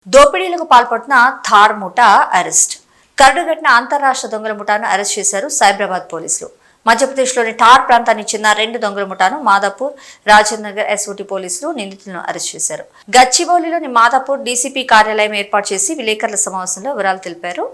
దోపిడీలకు పాల్పడుతున్న థార్ ముఠా అరెస్ట్. కరడుగట్టిన అంతర్రాష్ట్ర దొంగల ముఠాను అరెస్ట్ చేశారు సైబరాబాద్ పోలీసులు. మధ్యప్రదేశ్లోని ఠార్ ప్రాంతానికి చెందిన 2 దొంగల ముఠాను మాదాపూర్, రాజేంద్ర నగర్ ఎస్ఓటీ పోలీసులు నిందితులను అరెస్ట్ చేశారు. గచ్చిబౌలిలోని మాదాపూర్ డీసీపీ కార్యాలయం ఏర్పాటు చేసి విలేకరుల సమావేశంలో వివరాలు తెలిపారు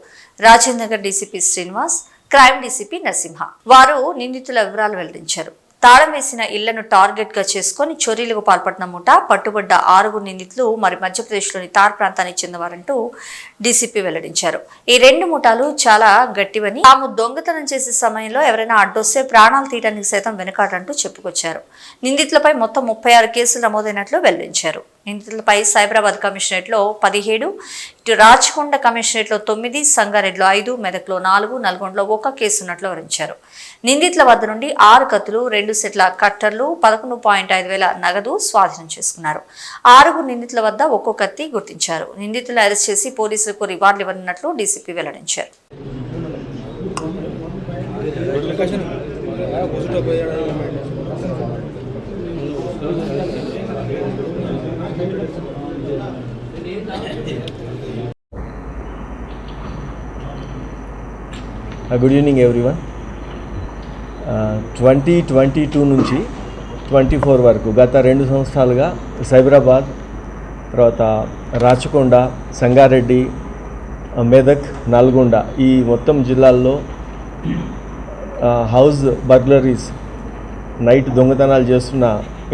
Rajendra Nagar DCP Srinivas, crime DCP Narasimha. వారు నిందితుల వివరాలు వెల్లడించారు. తాళం వేసిన ఇళ్లను టార్గెట్ గా చేసుకుని చోరీలకు పాల్పడిన ముఠా పట్టుబడ్డ 6 నిందితులు మరి మధ్యప్రదేశ్లోని తార్ ప్రాంతానికి చెందినవారంటూ డీసీపీ వెల్లడించారు. ఈ 2 ముఠాలు చాలా గట్టివని, తాము దొంగతనం చేసే సమయంలో ఎవరైనా అడ్డొస్తే ప్రాణాలు తీయడానికి సైతం వెనుకాడంటూ చెప్పుకొచ్చారు. నిందితులపై మొత్తం 36 కేసులు నమోదైనట్లు వెల్లడించారు. నిందితులపై సైబరాబాద్ కమిషనరేట్ లో 17, ఇటు రాచకొండ కమిషనరేట్ లో 9, సంగారెడ్డిలో 5, మెదక్లో 4, నల్గొండలో 1 కేసు ఉన్నట్లు వివరించారు. నిందితుల వద్ద నుండి 6 కత్తులు, 2 సెట్ల కట్టర్లు, 11,500 నగదు స్వాధీనం చేసుకున్నారు. 6 నిందితుల వద్ద ఒక్కో కత్తి గుర్తించారు. నిందితులను అరెస్ట్ చేసి పోలీసులకు రివార్డులు ఇవ్వనున్నట్లు డీసీపీ వెల్లడించారు. Good evening everyone. 2022 నుంచి 24 వరకు గత 2 సంవత్సరాలుగా సైబరాబాద్, తర్వాత రాచకొండ, సంగారెడ్డి, మెదక్, నల్గొండ ఈ మొత్తం జిల్లాల్లో హౌస్ బర్గ్లరీస్, నైట్ దొంగతనాలు చేస్తున్న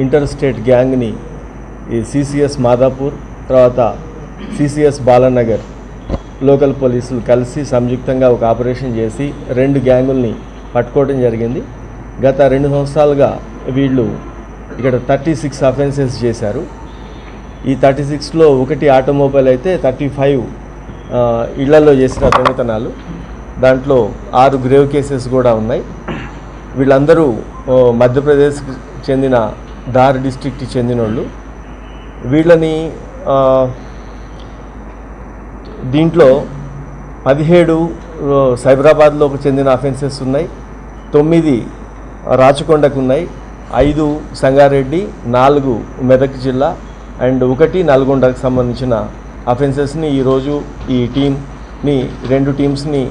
ఇంటర్ స్టేట్ గ్యాంగ్ని ఈ సిసిఎస్ మాదాపూర్, తర్వాత సిసిఎస్ బాలానగర్ లోకల్ పోలీసులు కలిసి సంయుక్తంగా ఒక ఆపరేషన్ చేసి 2 గ్యాంగుల్ని పట్టుకోవడం జరిగింది. గత 2 సంవత్సరాలుగా వీళ్ళు ఇక్కడ 36 అఫెన్సెస్ చేశారు. ఈ 36లో 1 ఆటోమొబైల్ అయితే 35 ఇళ్లలో చేసిన దొంగతనాలు. దాంట్లో 6 గ్రేవ్ కేసెస్ కూడా ఉన్నాయి. వీళ్ళందరూ మధ్యప్రదేశ్కి చెందిన ధార్ డిస్ట్రిక్ట్కి చెందిన వాళ్ళు. వీళ్ళని దీంట్లో 17 సైబరాబాద్లోకి చెందిన అఫెన్సెస్ ఉన్నాయి, 9 రాచకొండకు ఉన్నాయి, 5 సంగారెడ్డి, 4 మెదక్ జిల్లా అండ్ 1 నల్గొండకు సంబంధించిన అఫెన్సెస్ని ఈరోజు ఈ టీమ్ని 2 టీమ్స్ని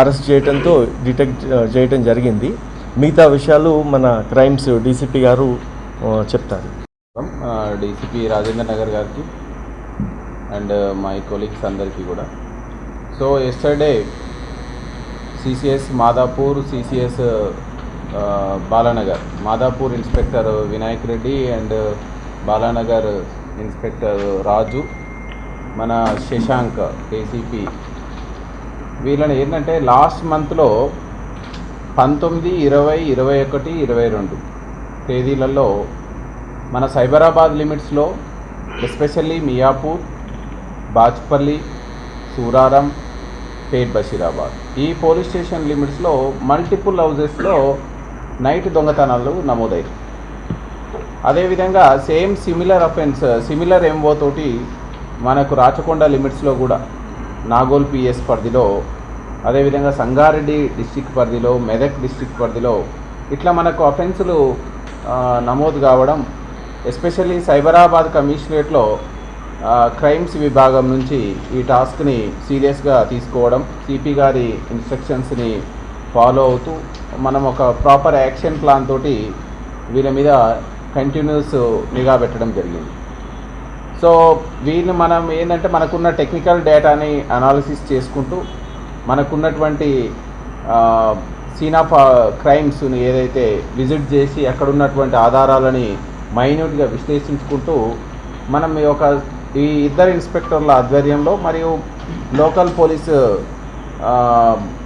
అరెస్ట్ చేయడంతో డిటెక్ట్ చేయడం జరిగింది. మిగతా విషయాలు మన క్రైమ్స్ డీసీపీ గారు చెప్తారు. డీసీపీ రాజేంద్ర నగర్ గారికి అండ్ మై కొలీగ్స్ అందరికీ కూడా. So yesterday CCS Madhapur, CCS Balanagar, Madhapur inspector Vinayak Reddy and Balanagar inspector Raju, మన శశాంక్ ఏసీపీ, వీళ్ళని ఏంటంటే లాస్ట్ మంత్లో 19, 20, 21, 22 తేదీలలో మన సైబరాబాద్ లిమిట్స్లో ఎస్పెషల్లీ మియాపూర్, బాచ్పల్లి, సూరారం, పేట్ బషీరాబాద్ ఈ పోలీస్ స్టేషన్ లిమిట్స్లో మల్టిపుల్ హౌజెస్లో నైట్ దొంగతనాలు నమోదయ్యాయి. అదేవిధంగా same similar offence, similar MO తోటి మనకు రాచకొండ లిమిట్స్లో కూడా నాగోల్ పిఎస్ పరిధిలో, అదేవిధంగా సంగారెడ్డి డిస్టిక్ పరిధిలో, మెదక్ డిస్టిక్ పరిధిలో ఇట్లా మనకు అఫెన్సులు నమోదు కావడం, ఎస్పెషల్లీ సైబరాబాద్ కమిషనరేట్లో క్రైమ్స్ విభాగం నుంచి ఈ టాస్క్ని సీరియస్గా తీసుకోవడం, సిపి గారి ఇన్స్ట్రక్షన్స్ని ఫాలో అవుతూ మనం ఒక ప్రాపర్ యాక్షన్ ప్లాన్ తోటి వీళ్ళ మీద కంటిన్యూస్ నిఘా పెట్టడం జరిగింది. సో వీళ్ళు మనం ఏంటంటే మనకున్న టెక్నికల్ డేటాని అనాలిసిస్ చేసుకుంటూ మనకున్నటువంటి సీన్ ఆఫ్ క్రైమ్స్ని ఏదైతే విజిట్ చేసి అక్కడ ఉన్నటువంటి ఆధారాలని మైన్యూట్గా విశ్లేషించుకుంటూ మనం ఈ 2 ఇన్స్పెక్టర్ల ఆధ్వర్యంలో మరియు లోకల్ పోలీసు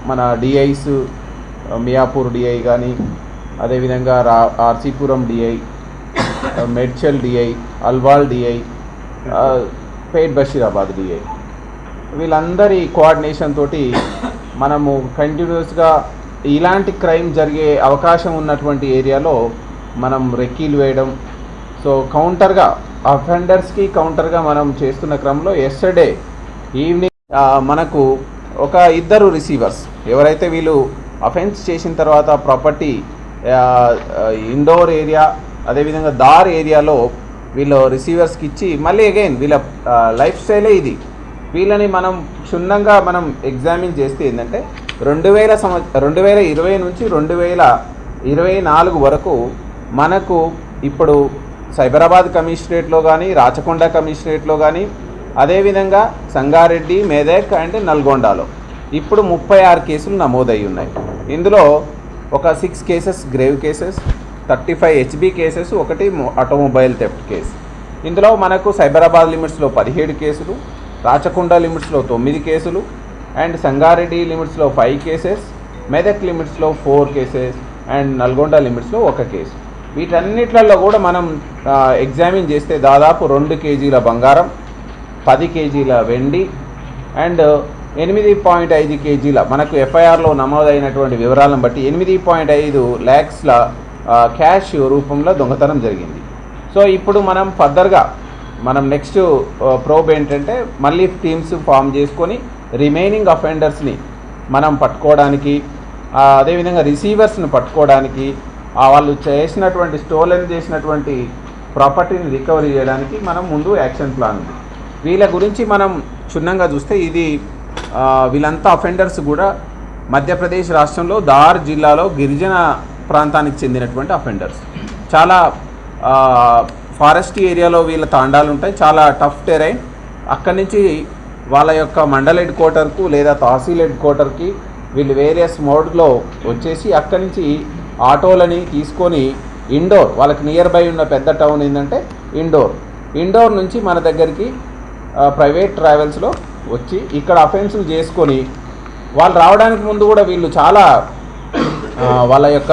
మన డిఐస్, మియాపూర్ డిఐ కానీ, అదేవిధంగా RC Puram DI, Medchal DI, Alwal DI, Pet Basheerabad DI, వీళ్ళందరి కోఆర్డినేషన్ తోటి మనము కంటిన్యూస్గా ఇలాంటి క్రైమ్ జరిగే అవకాశం ఉన్నటువంటి ఏరియాలో మనం రెక్కీలు వేయడం, సో కౌంటర్గా అఫెండర్స్కి కౌంటర్గా మనం చేస్తున్న క్రమంలో ఎస్టర్డే ఈవినింగ్ మనకు ఒక 2 రిసీవర్స్ ఎవరైతే వీళ్ళు అఫెన్స్ చేసిన తర్వాత ప్రాపర్టీ ఇండోర్ ఏరియా, అదేవిధంగా దార్ ఏరియాలో వీళ్ళు రిసీవర్స్కి ఇచ్చి మళ్ళీ అగైన్ వీళ్ళ లైఫ్ స్టైలే ఇది. వీళ్ళని మనం క్షుణ్ణంగా మనం ఎగ్జామిన్ చేస్తే ఏంటంటే 2020 నుంచి 2024 వరకు మనకు ఇప్పుడు సైబరాబాద్ కమిషనరేట్లో కానీ, రాచకొండ కమిషనరేట్లో కానీ, అదేవిధంగా సంగారెడ్డి, మెదక్ అండ్ నల్గొండలో ఇప్పుడు 36 కేసులు నమోదయ్యి ఉన్నాయి. ఇందులో ఒక 6 cases grave cases, 35 HB cases, ఒకటి ఆటోమొబైల్ థెఫ్ట్ కేసు. ఇందులో మనకు సైబరాబాద్ లిమిట్స్లో 17 కేసులు, రాచకొండ లిమిట్స్లో 9 కేసులు అండ్ సంగారెడ్డి లిమిట్స్లో 5 కేసెస్, మెదక్ లిమిట్స్లో 4 కేసెస్ అండ్ నల్గొండ లిమిట్స్లో 1 కేసు. వీటన్నిట్లలో కూడా మనం ఎగ్జామిన్ చేస్తే దాదాపు 2 కేజీల బంగారం, 10 కేజీల వెండి అండ్ 8.5 కేజీల మనకు ఎఫ్ఐఆర్లో నమోదైనటువంటి వివరాలను బట్టి 8.5 lakhsల క్యాష్ రూపంలో దొంగతనం జరిగింది. సో ఇప్పుడు మనం ఫర్దర్గా మనం నెక్స్ట్ ప్రోబ్ ఏంటంటే మళ్ళీ టీమ్స్ ఫామ్ చేసుకొని రిమైనింగ్ అఫెండర్స్ని మనం పట్టుకోవడానికి, అదేవిధంగా రిసీవర్స్ని పట్టుకోవడానికి, వాళ్ళు స్టోలెన్ చేసినటువంటి ప్రాపర్టీని రికవరీ చేయడానికి మనం ముందు యాక్షన్ ప్లాన్ ఉంది. వీళ్ళ గురించి మనం క్షుణ్ణంగా చూస్తే వీళ్ళంతా అఫెండర్స్ కూడా మధ్యప్రదేశ్ రాష్ట్రంలో దార్ జిల్లాలో గిరిజన ప్రాంతానికి చెందినటువంటి అఫెండర్స్. చాలా ఫారెస్ట్ ఏరియాలో వీళ్ళ తాండాలు ఉంటాయి, చాలా టఫ్ టెరైన్. అక్కడి నుంచి వాళ్ళ యొక్క మండల్ హెడ్ క్వార్టర్కు లేదా తహసీల్ హెడ్ క్వార్టర్కి వీళ్ళు వేరియస్ మోడ్లో వచ్చేసి అక్కడి నుంచి ఆటోలని తీసుకొని వాళ్ళకి నియర్ బై ఉన్న పెద్ద టౌన్ ఏంటంటే ఇండోర్ నుంచి మన దగ్గరికి ప్రైవేట్ ట్రావెల్స్లో వచ్చి ఇక్కడ అఫెన్సులు చేసుకొని వాళ్ళు రావడానికి ముందు కూడా వీళ్ళు చాలా వాళ్ళ యొక్క